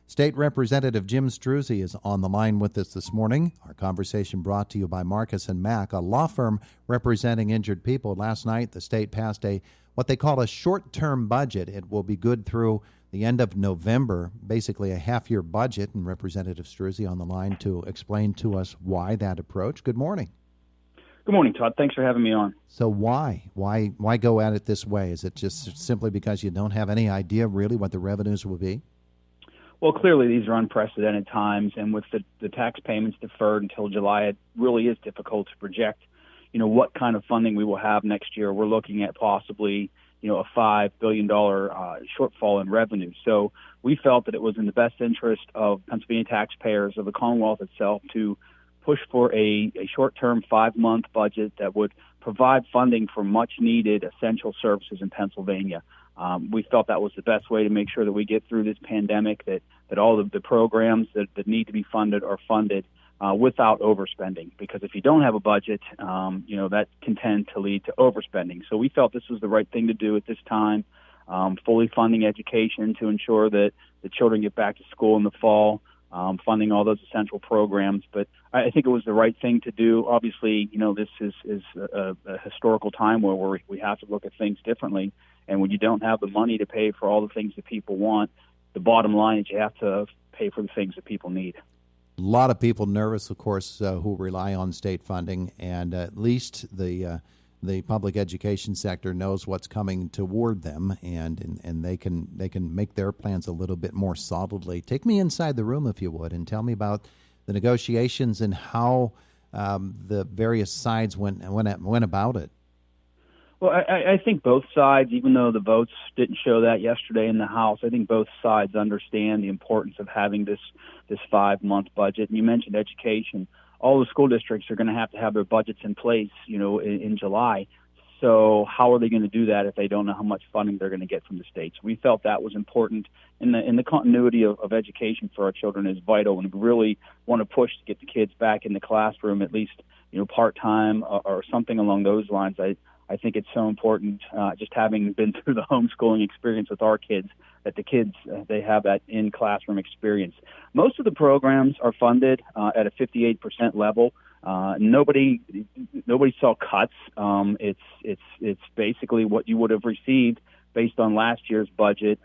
State Representative Jim Struzzi is on the line with us this morning. Our conversation brought to you by Marcus & Mack, a law firm representing injured people. Last night, the state passed what they call a short-term budget. It will be good through the end of November, basically a half-year budget, and Representative Struzzi on the line to explain to us why that approach. Good morning. Good morning, Todd. Thanks for having me on. So why? Why go at it this way? Is it just simply because you don't have any idea really what the revenues will be? Well, clearly these are unprecedented times, and with the tax payments deferred until July, it really is difficult to project, what kind of funding we will have next year. We're looking at possibly, a $5 billion shortfall in revenue. So we felt that it was in the best interest of Pennsylvania taxpayers, of the Commonwealth itself, to push for a short-term 5-month budget that would provide funding for much-needed essential services in Pennsylvania. We felt that was the best way to make sure that we get through this pandemic, that all of the programs that need to be funded are funded without overspending. Because if you don't have a budget, that can tend to lead to overspending. So we felt this was the right thing to do at this time, fully funding education to ensure that the children get back to school in the fall, funding all those essential programs. But I think it was the right thing to do. Obviously, this is a historical time where we have to look at things differently. And when you don't have the money to pay for all the things that people want, the bottom line is you have to pay for the things that people need. A lot of people nervous, of course, who rely on state funding, and at least the public education sector knows what's coming toward them, and they can make their plans a little bit more solidly. Take me inside the room, if you would, and tell me about the negotiations and how the various sides went about it. Well, I think both sides, even though the votes didn't show that yesterday in the House, I think both sides understand the importance of having this 5-month budget. And you mentioned education. All the school districts are going to have their budgets in place, in July. So how are they going to do that if they don't know how much funding they're going to get from the states? We felt that was important, and the continuity of education for our children is vital, and we really want to push to get the kids back in the classroom, at least part-time or something along those lines. I think it's so important, just having been through the homeschooling experience with our kids, that the kids, they have that in-classroom experience. Most of the programs are funded at a 58% level. Nobody saw cuts. It's basically what you would have received based on last year's budget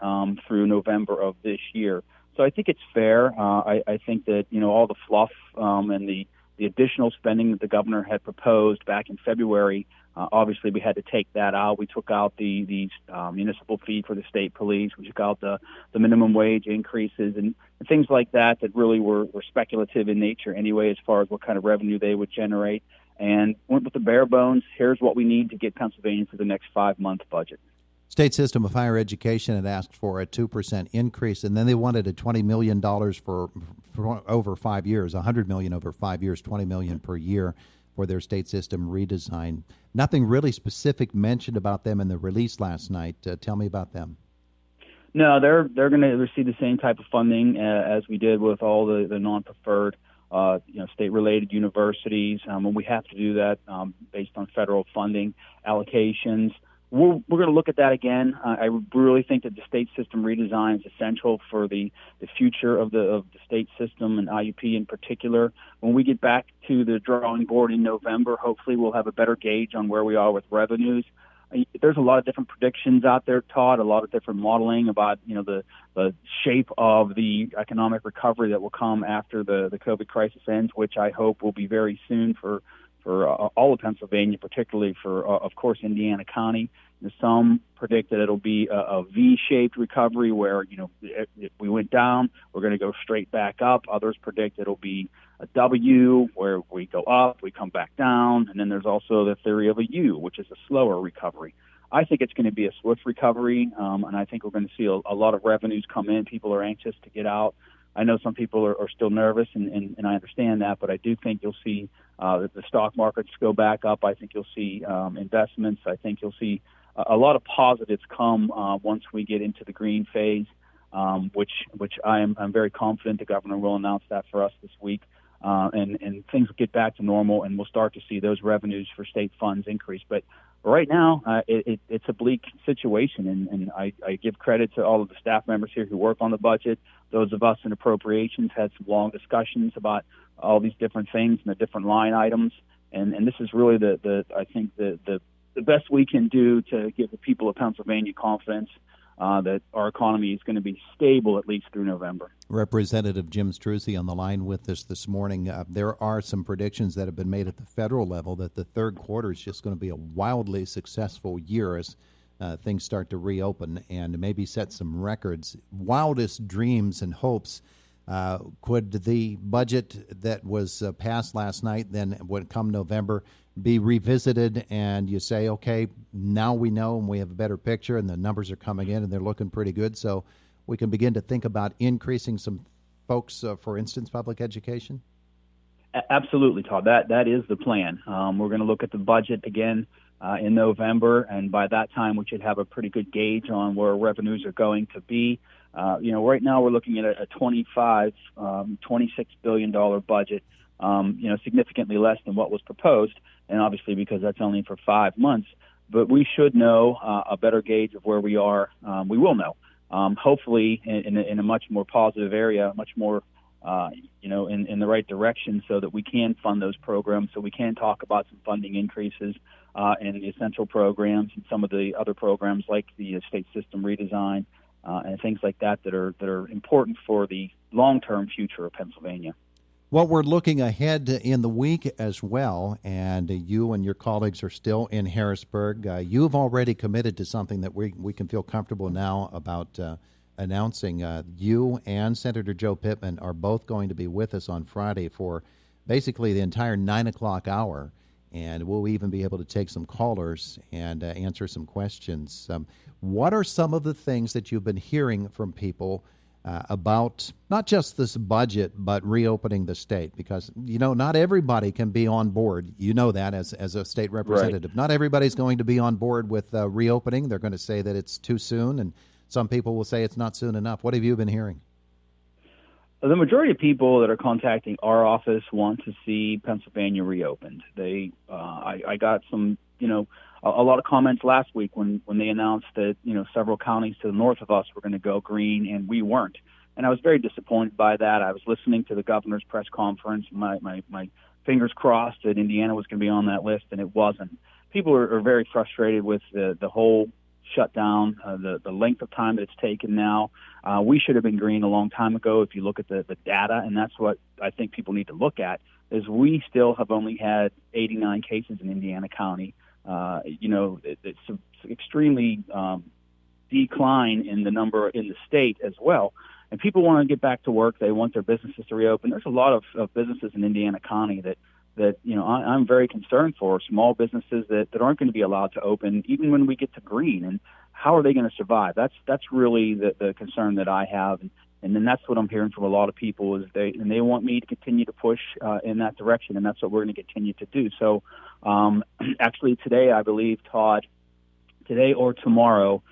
through November of this year. So I think it's fair. I think that all the fluff and the additional spending that the governor had proposed back in February, obviously we had to take that out. We took out the municipal fee for the state police. We took out the minimum wage increases and things like that really were speculative in nature anyway, as far as what kind of revenue they would generate. And went with the bare bones. Here's what we need to get Pennsylvania to the next 5-month budget. State system of higher education had asked for a 2% increase, and then they wanted a $20 million for over 5 years, $100 million over 5 years, $20 million per year for their state system redesign. Nothing really specific mentioned about them in the release last night. Tell me about them. No, they're going to receive the same type of funding as we did with all the non-preferred, state-related universities, and we have to do that based on federal funding allocations. We're going to look at that again. I really think that the state system redesign is essential for the future of the state system and IUP in particular. When we get back to the drawing board in November, hopefully we'll have a better gauge on where we are with revenues. There's a lot of different predictions out there, Todd, a lot of different modeling about the shape of the economic recovery that will come after the COVID crisis ends, which I hope will be very soon for all of Pennsylvania, particularly for, of course, Indiana County. Some predict that it'll be a V-shaped recovery where, if we went down, we're going to go straight back up. Others predict it'll be a W where we go up, we come back down. And then there's also the theory of a U, which is a slower recovery. I think it's going to be a swift recovery, and I think we're going to see a lot of revenues come in. People are anxious to get out. I know some people are still nervous, and I understand that, but I do think you'll see the stock markets go back up. I think you'll see investments. I think you'll see a lot of positives come once we get into the green phase, which I'm very confident the governor will announce that for us this week, and things will get back to normal, and we'll start to see those revenues for state funds increase. But right now, it's a bleak situation, and I give credit to all of the staff members here who work on the budget. Those of us in appropriations had some long discussions about all these different things and the different line items, and this is really I think the best we can do to give the people of Pennsylvania confidence that our economy is going to be stable at least through November. Representative Jim Struzzi on the line with us this morning. There are some predictions that have been made at the federal level that the third quarter is just going to be a wildly successful year as things start to reopen and maybe set some records. Wildest dreams and hopes. Could the budget that was passed last night, then when come November, be revisited and you say, okay, now we know and we have a better picture and the numbers are coming in and they're looking pretty good, so we can begin to think about increasing some folks, for instance, public education? Absolutely, Todd. That is the plan. We're going to look at the budget again in November, and by that time we should have a pretty good gauge on where revenues are going to be. Right now we're looking at a $26 billion budget, significantly less than what was proposed, and obviously because that's only for 5 months. But we should know a better gauge of where we are. We will know, hopefully in a much more positive area, much more, in the right direction, so that we can fund those programs, so we can talk about some funding increases in the essential programs and some of the other programs like the state system redesign and things like that are important for the long-term future of Pennsylvania. Well, we're looking ahead in the week as well, and you and your colleagues are still in Harrisburg. You've already committed to something that we can feel comfortable now about announcing. You and Senator Joe Pittman are both going to be with us on Friday for basically the entire 9 o'clock hour, and we'll even be able to take some callers and answer some questions. What are some of the things that you've been hearing from people about not just this budget, but reopening the state? Because, not everybody can be on board. You know that as a state representative. Right. Not everybody's going to be on board with reopening. They're going to say that it's too soon, and some people will say it's not soon enough. What have you been hearing? The majority of people that are contacting our office want to see Pennsylvania reopened. I got some, a lot of comments last week when they announced that, several counties to the north of us were going to go green and we weren't. And I was very disappointed by that. I was listening to the governor's press conference, my fingers crossed that Indiana was going to be on that list, and it wasn't. People are very frustrated with the whole shutdown, the length of time that it's taken now. We should have been green a long time ago if you look at the data, and that's what I think people need to look at, is we still have only had 89 cases in Indiana County. It's extremely decline in the number in the state as well. And people want to get back to work. They want their businesses to reopen. There's a lot of businesses in Indiana County that I'm very concerned for, small businesses that aren't going to be allowed to open even when we get to green. And how are they going to survive? That's really the concern that I have. And then that's what I'm hearing from a lot of people is they want me to continue to push in that direction, and that's what we're going to continue to do. So actually today, I believe, Todd, today or tomorrow,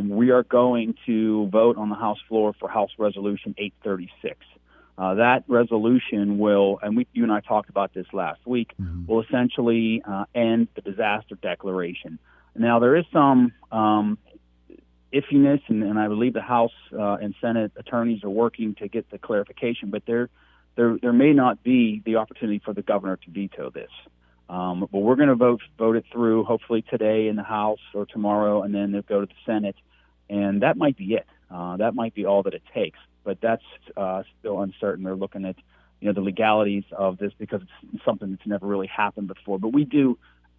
we are going to vote on the House floor for House Resolution 836. That resolution will, and you and I talked about this last week, will essentially end the disaster declaration. Now, there is some iffiness, and I believe the House and Senate attorneys are working to get the clarification, but there may not be the opportunity for the governor to veto this. But we're going to vote it through, hopefully today in the House or tomorrow, and then they'll go to the Senate, and that might be it. That might be all that it takes. But that's still uncertain. They're looking at, the legalities of this because it's something that's never really happened before. But we do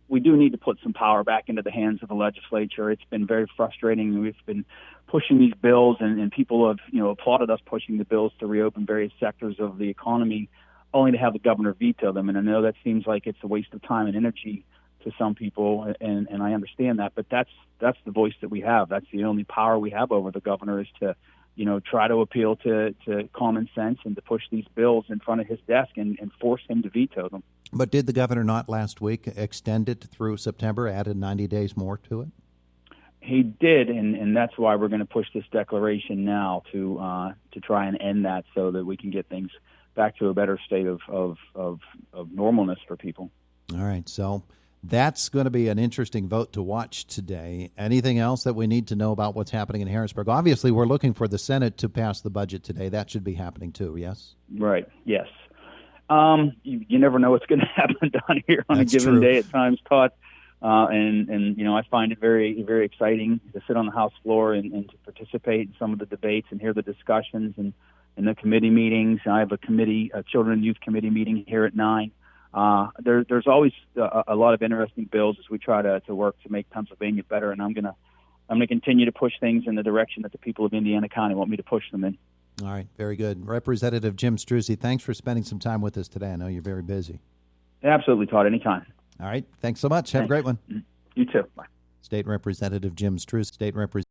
need to put some power back into the hands of the legislature. It's been very frustrating. We've been pushing these bills, and people have, applauded us pushing the bills to reopen various sectors of the economy, only to have the governor veto them. And I know that seems like it's a waste of time and energy to some people, and I understand that. But that's the voice that we have. That's the only power we have over the governor is to try to appeal to common sense and to push these bills in front of his desk and force him to veto them. But did the governor not last week extend it through September, added 90 days more to it? He did, and that's why we're going to push this declaration now to try and end that so that we can get things back to a better state of normalness for people. All right, so That's going to be an interesting vote to watch today. Anything else that we need to know about what's happening in Harrisburg? Obviously, we're looking for the Senate to pass the budget today. That should be happening too, yes? Right, yes. You never know what's going to happen down here on That's a given true. day at times, Todd. And I find it very, very exciting to sit on the House floor and to participate in some of the debates and hear the discussions and the committee meetings. I have a Children and Youth Committee meeting here at 9. There's always a lot of interesting bills as we try to work to make Pennsylvania better, and I'm gonna continue to push things in the direction that the people of Indiana County want me to push them in. All right, very good. Representative Jim Struzzi, thanks for spending some time with us today. I know you're very busy. Absolutely, Todd. Anytime. All right, thanks so much. Have a great one. You too. Bye. State Representative Jim Struzzi.